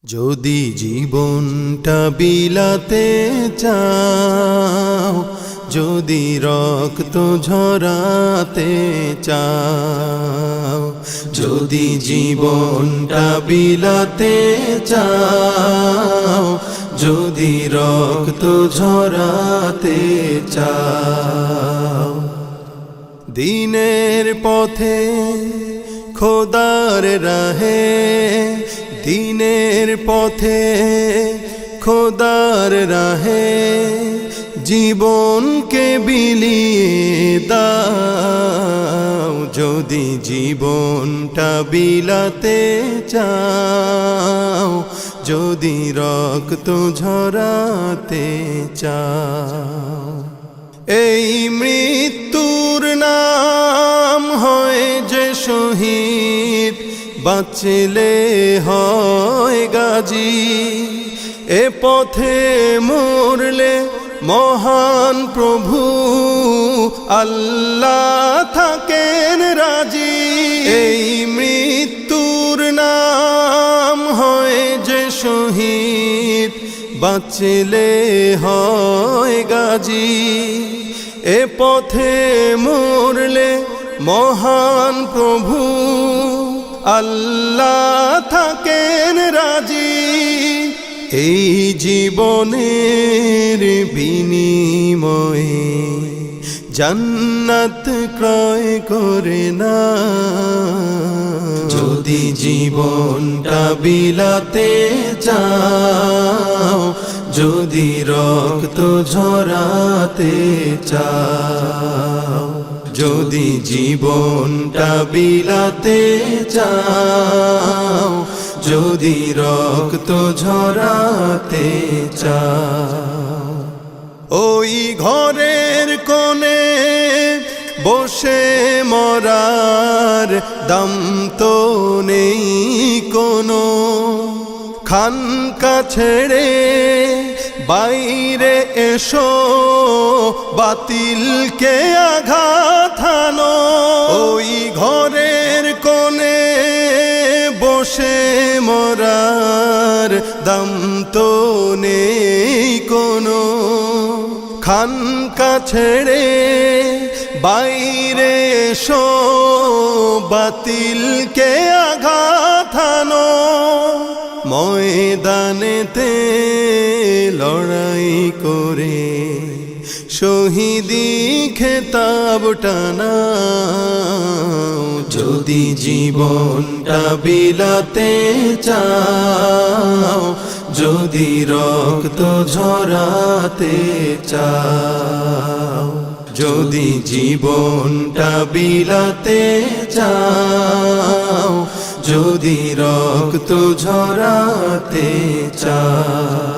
যদি জীবনটা বিলাতে চাও, যদি রক্ত ঝরাতে চাও, যদি জীবনটা বিলাতে চাও, যদি রক্ত ঝরাতে চাও, দিনের পথে খোদার রাহে, দিনের পথে খোদার রাহে জীবনকে বিলিয়ে দাও। যদি জীবনটা বিলাতে চাও, যদি রক্ত ঝরাতে চাও, এই মৃত্যুর নাম হয় যে শহীদ, বাঁচলে হয় গাজী। এ পথে মরলে মহান প্রভু আল্লাহ থাকেন রাজি। এই মৃত্যুর নাম হয় যে শহীদ, বাঁচলে হয় গাজী। এ পথে মরলে মহান প্রভু আল্লাহ থাকেন রাজি। এই জীবনের বিনিময়ে জান্নাত ক্রয় করে না। যদি জীবনটা বিলাতে চাও, যদি রক্ত ঝরাতে চাও, যদি জীবনটা বিলাতে চাও, যদি রক্ত ঝরাতে চাও, ওই ঘরের কোণে বসে মরার দম তো নেই কোনো। খানকা ছেড়ে বাইরে এসো, বাতিলকে আঘাত হানো। ওই ঘরের কোণে বসে মরার দম তো নেই কোনো। খানকা ছেড়ে বাইরে এসো, বাতিলকে আঘাত হানো। ময়দানেতে লড়াই করে শহীদি খেতাব টানাও। যদি জীবনটা বিলাতে চাও, যদি রক্ত ঝরাতে চাও, যদি জীবনটা বিলাতে চাও, যদি রক্ত ঝরাতে চাও।